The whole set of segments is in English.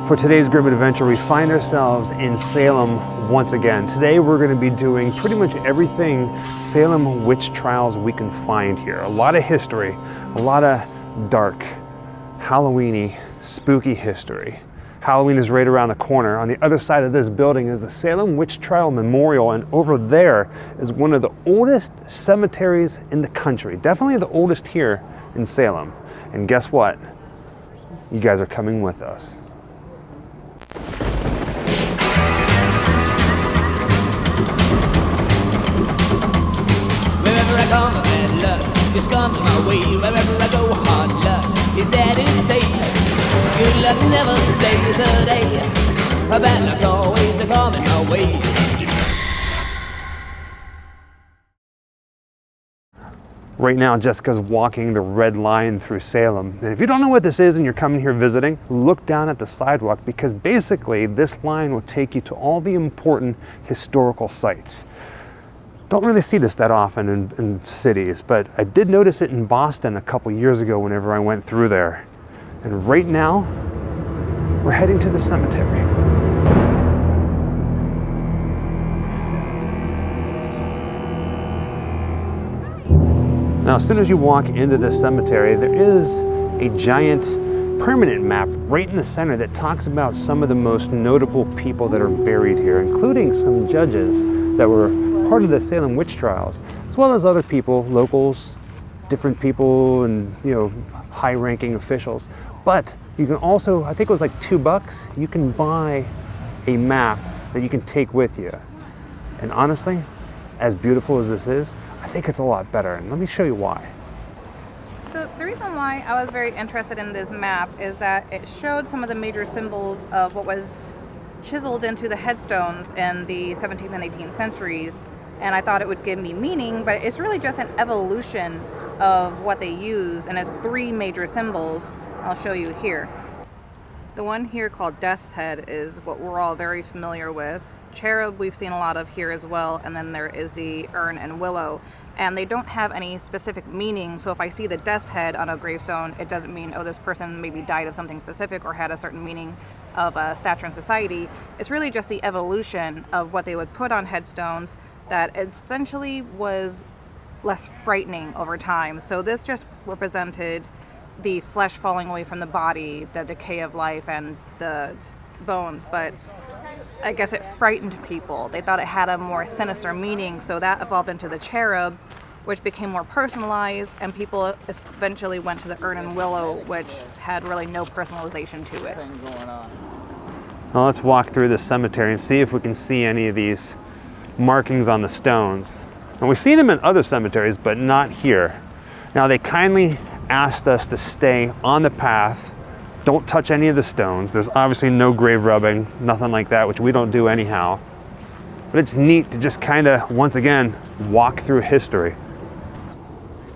For today's Grimm adventure, we find ourselves in Salem once again. Today we're going to be doing pretty much everything Salem witch trials we can find here. A lot of history, a lot of dark, Halloween-y, spooky history. Halloween is right around the corner. On the other side of this building is the Salem Witch Trial Memorial, and over there is one of the oldest cemeteries in the country. Definitely the oldest here in Salem. And guess what? You guys are coming with us. Wherever I come, bad luck just comes my way. Wherever I go, hard luck is there to stay. Good luck never stays a day. Bad luck's always coming my way. Right now, Jessica's walking the red line through Salem. And if you don't know what this is and you're coming here visiting, look down at the sidewalk, because basically this line will take you to all the important historical sites. Don't really see this that often in cities, but I did notice it in Boston a couple years ago whenever I went through there. And right now, we're heading to the cemetery. Now, as soon as you walk into the cemetery, there is a giant permanent map right in the center that talks about some of the most notable people that are buried here, including some judges that were part of the Salem witch trials, as well as other people, locals, different people, and high-ranking officials. But you can also, I think it was like $2, you can buy a map that you can take with you. And honestly, as beautiful as this is, I think it's a lot better, and let me show you why. So the reason why I was very interested in this map is that it showed some of the major symbols of what was chiseled into the headstones in the 17th and 18th centuries, and I thought it would give me meaning, but it's really just an evolution of what they use, and it's 3 major symbols. I'll show you here. The one here called Death's Head is what we're all very familiar with. Cherub we've seen a lot of here as well, and then there is the urn and willow, and they don't have any specific meaning. So if I see the Death's Head on a gravestone, it doesn't mean, oh, this person maybe died of something specific or had a certain meaning of stature in society. It's really just the evolution of what they would put on headstones that essentially was less frightening over time. So this just represented the flesh falling away from the body, the decay of life, and the bones, but I guess it frightened people. They thought it had a more sinister meaning, so that evolved into the cherub, which became more personalized, and people eventually went to the urn and willow, which had really no personalization to it. Now let's walk through the cemetery and see if we can see any of these markings on the stones. And we've seen them in other cemeteries, but not here. Now they kindly asked us to stay on the path. Don't touch any of the stones. There's obviously no grave rubbing, nothing like that, which we don't do anyhow. But it's neat to just kind of, once again, walk through history.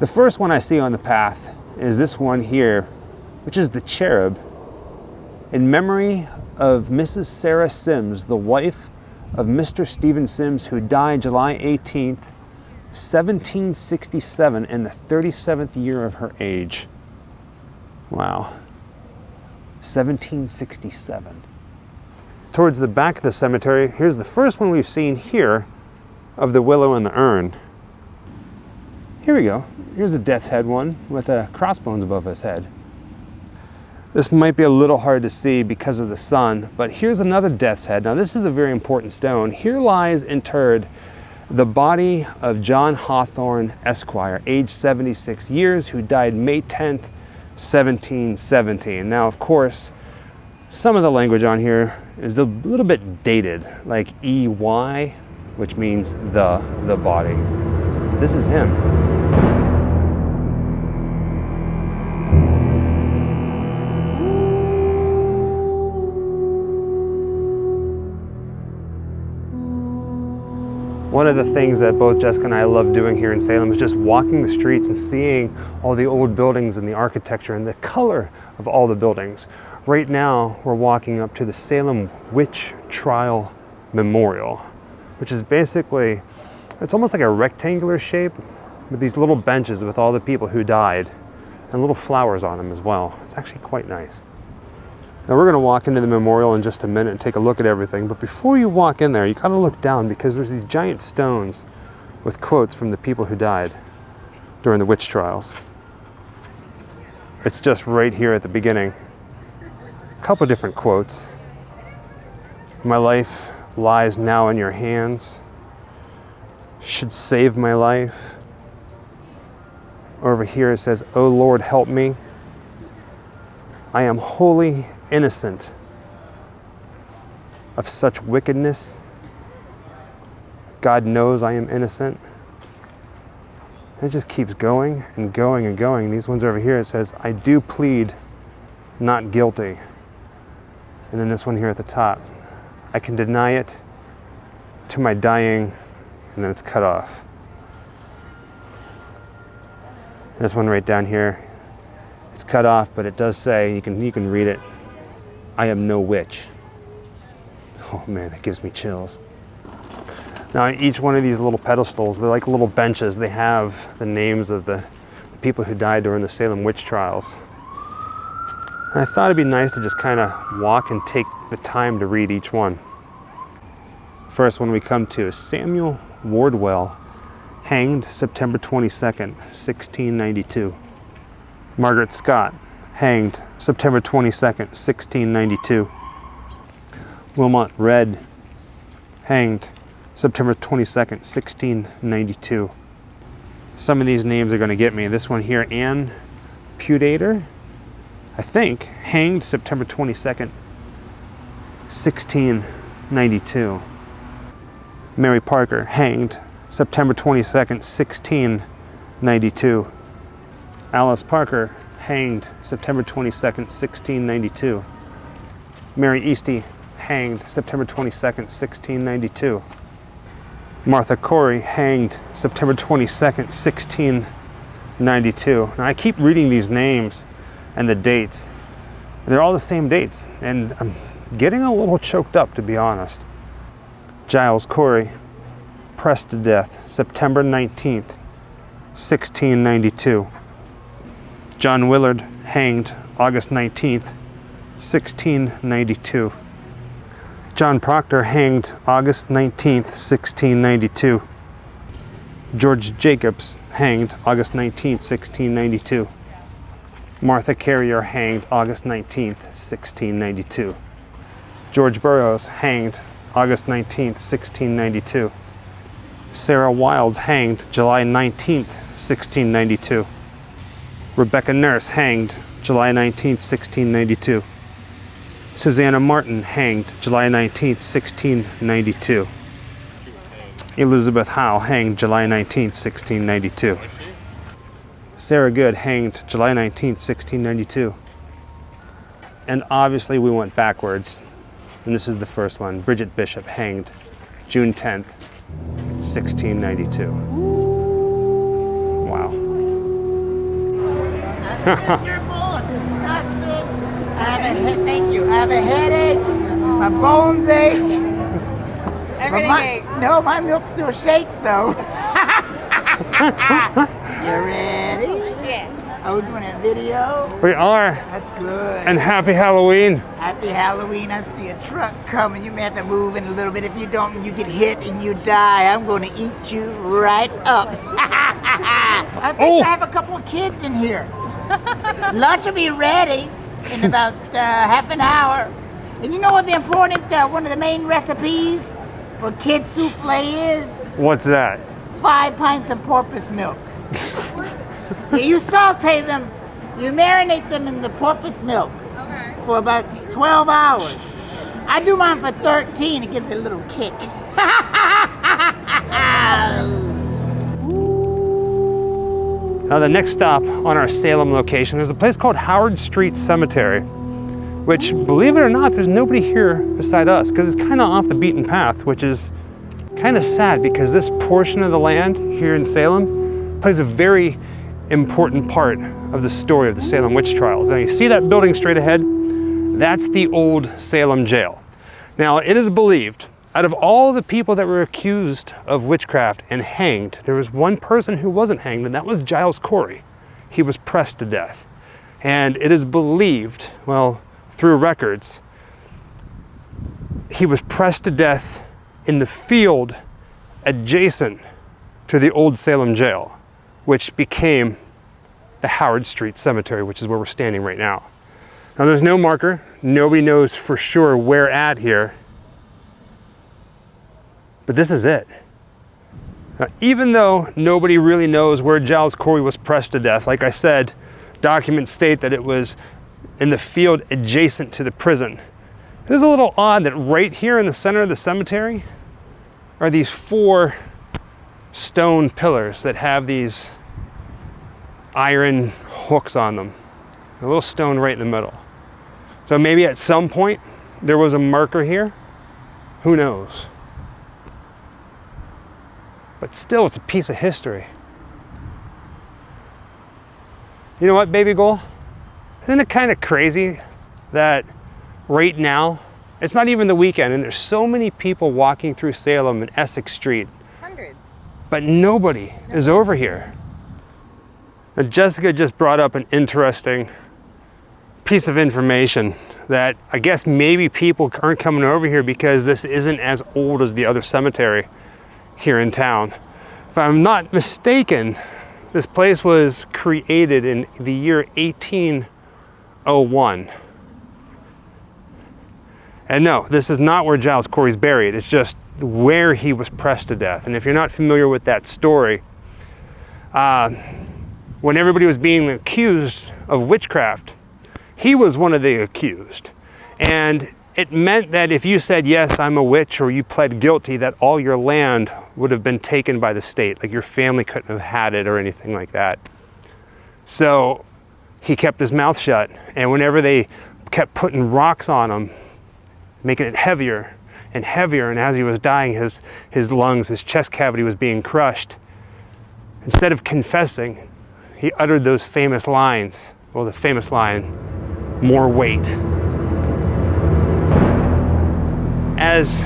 The first one I see on the path is this one here, which is the cherub, in memory of Mrs. Sarah Sims, the wife of Mr. Stephen Sims, who died July 18th, 1767, in the 37th year of her age. Wow. 1767. Towards the back of the cemetery, here's the first one we've seen here of the willow and the urn. Here we go. Here's the Death's Head one with crossbones above his head. This might be a little hard to see because of the sun, but here's another Death's Head. Now this is a very important stone. Here lies interred the body of John Hawthorne, Esquire, age 76 years, who died May 10th, 1717. Now, of course, some of the language on here is a little bit dated, like EY, which means the body. This is him. One of the things that both Jessica and I love doing here in Salem is just walking the streets and seeing all the old buildings and the architecture and the color of all the buildings. Right now, we're walking up to the Salem Witch Trial Memorial, which is basically, it's almost like a rectangular shape with these little benches with all the people who died and little flowers on them as well. It's actually quite nice. Now we're going to walk into the memorial in just a minute and take a look at everything, but before you walk in there, you got to look down because there's these giant stones with quotes from the people who died during the witch trials. It's just right here at the beginning. A couple different quotes. My life lies now in your hands. Should save my life. Over here it says, "Oh Lord, help me. I am wholly innocent of such wickedness. God knows I am innocent." And it just keeps going and going and going. These ones over here, it says, "I do plead not guilty." And then this one here at the top, "I can deny it to my dying," and then it's cut off. This one right down here, it's cut off, but it does say, you can read it, "I am no witch." Oh man, that gives me chills. Now each one of these little pedestals, they're like little benches. They have the names of the people who died during the Salem witch trials. And I thought it'd be nice to just kind of walk and take the time to read each one. First one we come to is Samuel Wardwell, hanged September 22nd, 1692. Margaret Scott, hanged September 22nd, 1692. Wilmot Redd, hanged September 22nd, 1692. Some of these names are going to get me. This one here, Anne Pudator, I think, hanged September 22nd, 1692. Mary Parker, hanged September 22nd, 1692. Alice Parker, hanged September 22nd, 1692. Mary Eastie, hanged September 22nd, 1692. Martha Corey, hanged September 22nd, 1692. Now I keep reading these names and the dates, and they're all the same dates, and I'm getting a little choked up, to be honest. Giles Corey, pressed to death September 19th, 1692. John Willard, hanged August 19th, 1692. John Proctor, hanged August 19th, 1692. George Jacobs, hanged August 19th, 1692. Martha Carrier, hanged August 19th, 1692. George Burroughs, hanged August 19th, 1692. Sarah Wilds, hanged July 19th, 1692. Rebecca Nurse, hanged July 19th, 1692. Susanna Martin, hanged July 19th, 1692. Elizabeth Howe, hanged July 19th, 1692. Sarah Good, hanged July 19th, 1692. And obviously we went backwards, and this is the first one. Bridget Bishop, hanged June 10th, 1692. Wow. I'm miserable, I'm disgusted. I have a headache. My bones ache. Everything aches. No, my milk still shakes though. You ready? Yeah. Are we doing a video? We are. That's good. And happy Halloween. Happy Halloween. I see a truck coming. You may have to move in a little bit. If you don't, you get hit and you die. I'm going to eat you right up. I think I have a couple of kids in here. Lunch will be ready in about half an hour. And you know what the important, one of the main recipes for kid souffle is? What's that? 5 pints of porpoise milk. You saute them, you marinate them in the porpoise milk for about 12 hours. I do mine for 13, it gives it a little kick. Now the next stop on our Salem location is a place called Howard Street Cemetery, which, believe it or not, there's nobody here beside us because it's kind of off the beaten path, which is kind of sad because this portion of the land here in Salem plays a very important part of the story of the Salem witch trials. Now you see that building straight ahead? That's the old Salem jail. Now it is believed, out of all the people that were accused of witchcraft and hanged, there was one person who wasn't hanged, and that was Giles Corey. He was pressed to death. And it is believed, well, through records, he was pressed to death in the field adjacent to the old Salem jail, which became the Howard Street Cemetery, which is where we're standing right now. Now there's no marker. Nobody knows for sure where at here, but this is it. Now, even though nobody really knows where Giles Corey was pressed to death, like I said, documents state that it was in the field adjacent to the prison. It is a little odd that right here in the center of the cemetery are these 4 stone pillars that have these iron hooks on them. A little stone right in the middle. So maybe at some point there was a marker here. Who knows? But still, it's a piece of history. You know what, Baby Goal? Isn't it kind of crazy that right now, it's not even the weekend, and there's so many people walking through Salem and Essex Street. Hundreds. But nobody is over here. Now, Jessica just brought up an interesting piece of information that I guess maybe people aren't coming over here because this isn't as old as the other cemetery here in town. If I'm not mistaken, this place was created in the year 1801. And no, this is not where Giles Corey's buried. It's just where he was pressed to death. And if you're not familiar with that story, when everybody was being accused of witchcraft, he was one of the accused. And it meant that if you said, yes, I'm a witch, or you pled guilty, that all your land would have been taken by the state. Like your family couldn't have had it or anything like that. So he kept his mouth shut. And whenever they kept putting rocks on him, making it heavier and heavier, and as he was dying, his lungs, his chest cavity was being crushed. Instead of confessing, he uttered those famous lines. Well, the famous line, more weight. As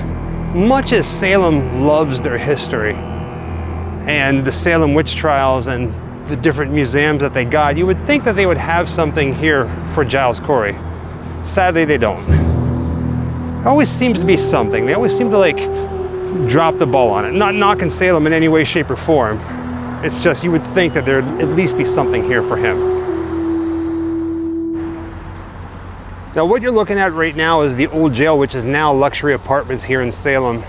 much as Salem loves their history and the Salem witch trials and the different museums that they got, you would think that they would have something here for Giles Corey. Sadly, they don't. There always seems to be something. They always seem to like drop the ball on it. Not knocking Salem in any way, shape, or form. It's just you would think that there'd at least be something here for him. Now what you're looking at right now is the old jail, which is now luxury apartments here in Salem.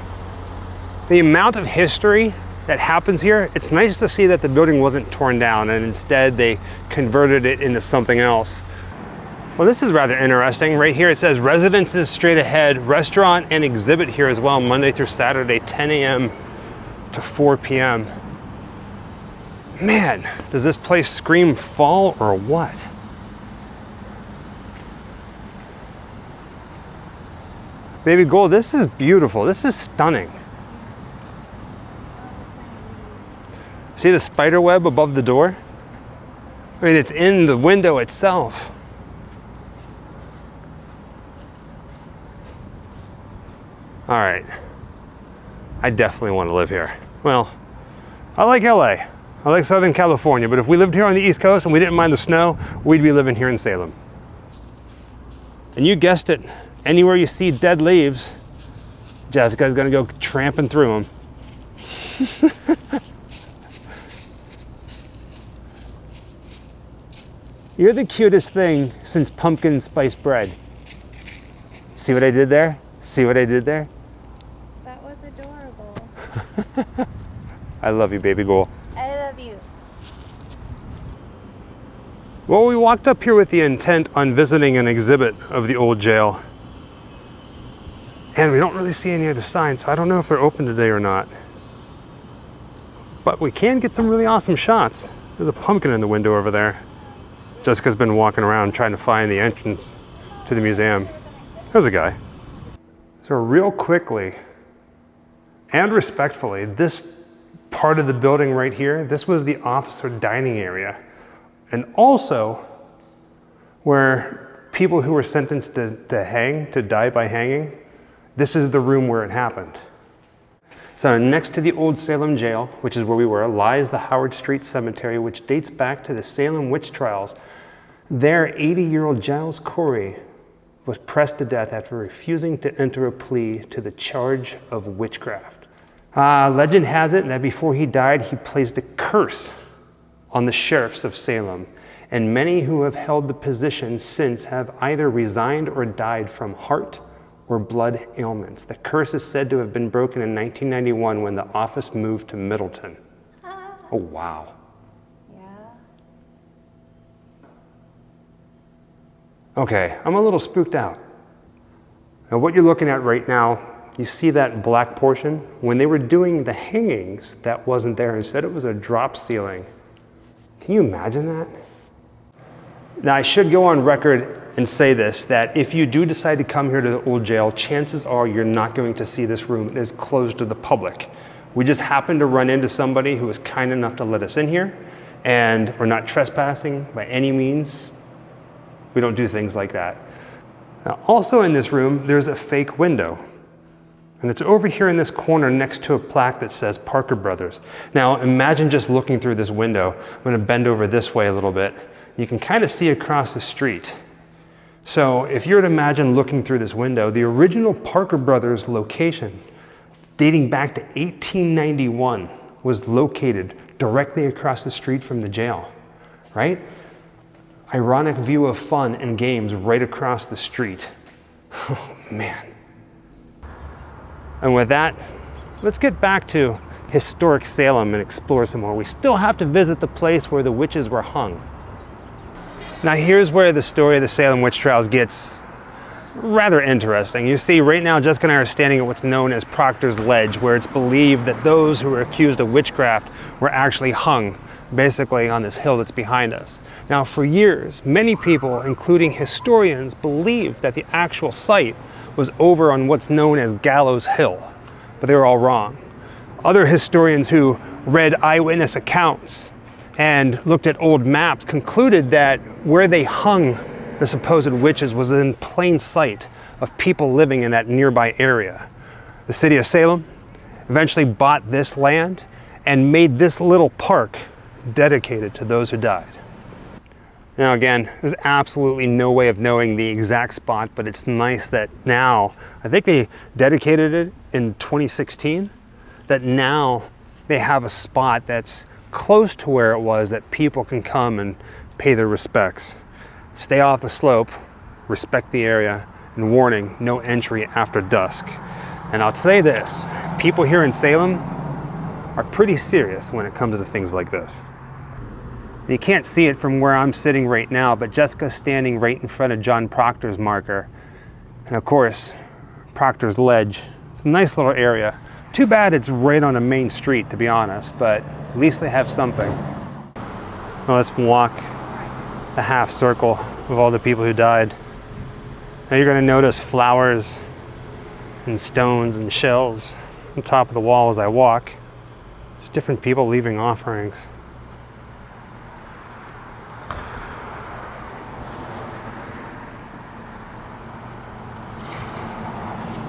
The amount of history that happens here, it's nice to see that the building wasn't torn down and instead they converted it into something else. Well, this is rather interesting. Right here it says residences straight ahead, restaurant and exhibit here as well, Monday through Saturday, 10 a.m. to 4 p.m. Man, does this place scream fall or what? Baby Gold, this is beautiful. This is stunning. See the spider web above the door? I mean, it's in the window itself. All right, I definitely want to live here. Well, I like LA. I like Southern California, but if we lived here on the East Coast and we didn't mind the snow, we'd be living here in Salem. And you guessed it, anywhere you see dead leaves, Jessica's gonna go tramping through them. You're the cutest thing since pumpkin spice bread. See what I did there? See what I did there? That was adorable. I love you, baby girl. I love you. Well, we walked up here with the intent on visiting an exhibit of the old jail. And we don't really see any other signs, so I don't know if they're open today or not. But we can get some really awesome shots. There's a pumpkin in the window over there. Jessica's been walking around trying to find the entrance to the museum. There's a guy. So real quickly and respectfully, this part of the building right here, this was the officer dining area. And also where people who were sentenced to die by hanging, this is the room where it happened. So next to the old Salem jail, which is where we were, lies the Howard Street Cemetery, which dates back to the Salem witch trials. There, 80-year-old Giles Corey was pressed to death after refusing to enter a plea to the charge of witchcraft. Legend has it that before he died, he placed a curse on the sheriffs of Salem, and many who have held the position since have either resigned or died from heart or blood ailments. The curse is said to have been broken in 1991 when the office moved to Middleton. Oh, wow. Yeah. Okay, I'm a little spooked out. Now what you're looking at right now, you see that black portion? When they were doing the hangings, that wasn't there. Instead, it was a drop ceiling. Can you imagine that? Now, I should go on record and say this, that if you do decide to come here to the old jail, chances are you're not going to see this room. It is closed to the public. We just happened to run into somebody who was kind enough to let us in here, and we're not trespassing by any means. We don't do things like that. Now, also in this room, there's a fake window. And it's over here in this corner next to a plaque that says Parker Brothers. Now, imagine just looking through this window. I'm going to bend over this way a little bit. You can kind of see across the street. So if you were to imagine looking through this window, the original Parker Brothers location, dating back to 1891, was located directly across the street from the jail, right? Ironic view of fun and games right across the street. Oh, man. And with that, let's get back to historic Salem and explore some more. We still have to visit the place where the witches were hung. Now here's where the story of the Salem witch trials gets rather interesting. You see, right now Jessica and I are standing at what's known as Proctors Ledge, where it's believed that those who were accused of witchcraft were actually hung, basically on this hill that's behind us. Now for years, many people, including historians, believed that the actual site was over on what's known as Gallows Hill, but they were all wrong. Other historians who read eyewitness accounts and looked at old maps concluded that where they hung the supposed witches was in plain sight of people living in that nearby area. The city of Salem eventually bought this land and made this little park dedicated to those who died. Now again, there's absolutely no way of knowing the exact spot, but it's nice that now, I think they dedicated it in 2016, that now they have a spot that's close to where it was that people can come and pay their respects. Stay off the slope, respect the area, and warning, no entry after dusk. And I'll say this, people here in Salem are pretty serious when it comes to things like this. You can't see it from where I'm sitting right now, but Jessica's standing right in front of John Proctor's marker. And of course, Proctors Ledge. It's a nice little area. Too bad it's right on a main street, to be honest, but at least they have something. Well, let's walk a half circle of all the people who died. Now you're gonna notice flowers and stones and shells on top of the wall as I walk. There's different people leaving offerings.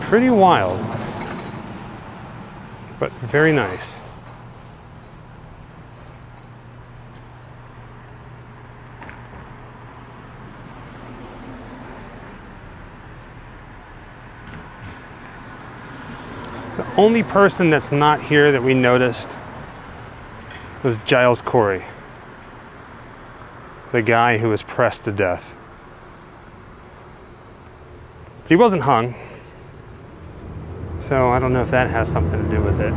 Pretty wild, but very nice. The only person that's not here that we noticed was Giles Corey, the guy who was pressed to death. But he wasn't hung. So I don't know if that has something to do with it.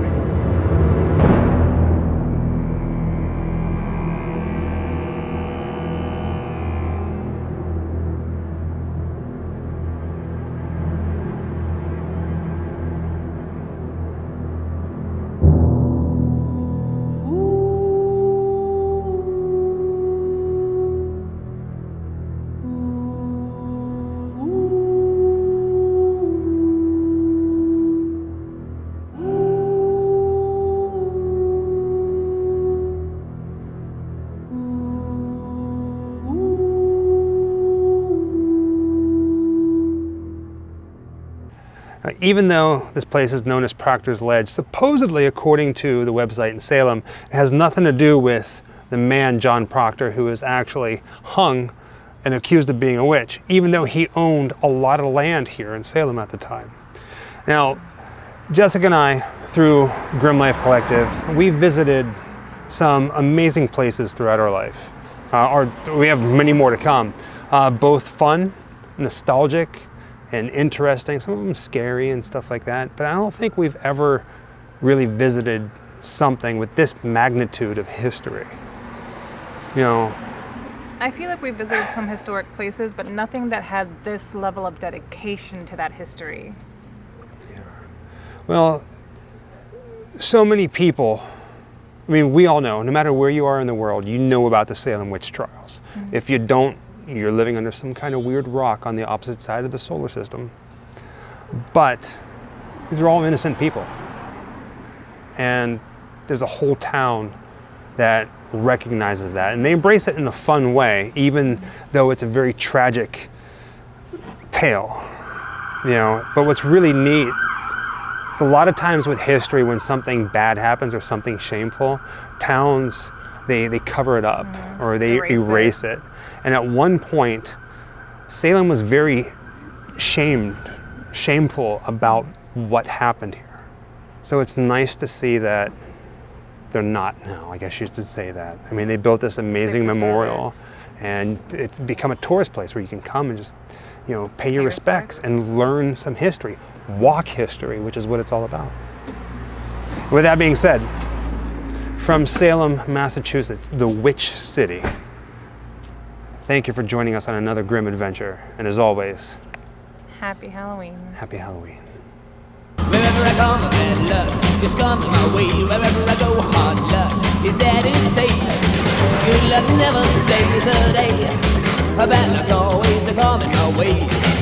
Even though this place is known as Proctors Ledge, supposedly, according to the website in Salem, it has nothing to do with the man, John Proctor, who was actually hung and accused of being a witch, even though he owned a lot of land here in Salem at the time. Now, Jessica and I, through Grimm Life Collective, we visited some amazing places throughout our life. We have many more to come, both fun, nostalgic, and interesting, some of them scary and stuff like that, but I don't think we've ever really visited something with this magnitude of history. You know, I feel like we visited some historic places, but nothing that had this level of dedication to that history. yeah. Well, so many people, I mean, we all know, no matter where you are in the world, you know about the Salem witch trials. Mm-hmm. If you don't, you're living under some kind of weird rock on the opposite side of the solar system. But these are all innocent people. And there's a whole town that recognizes that. And they embrace it in a fun way, even though it's a very tragic tale. You know, but what's really neat, it's a lot of times with history when something bad happens or something shameful, towns, they cover it up or they erase it. And at one point, Salem was very shameful about what happened here. So it's nice to see that they're not now, I guess you should say that. I mean, they built this amazing memorial and it's become a tourist place where you can come and just, you know, pay your respects and learn some history, walk history, which is what it's all about. With that being said, from Salem, Massachusetts, the Witch City, thank you for joining us on another Grimm adventure. And as always, Happy Halloween. Happy Halloween. Wherever I come, bad luck is coming my way. Wherever I go, hard luck is there to stay. Good luck never stays a day. A bad luck's always coming my way.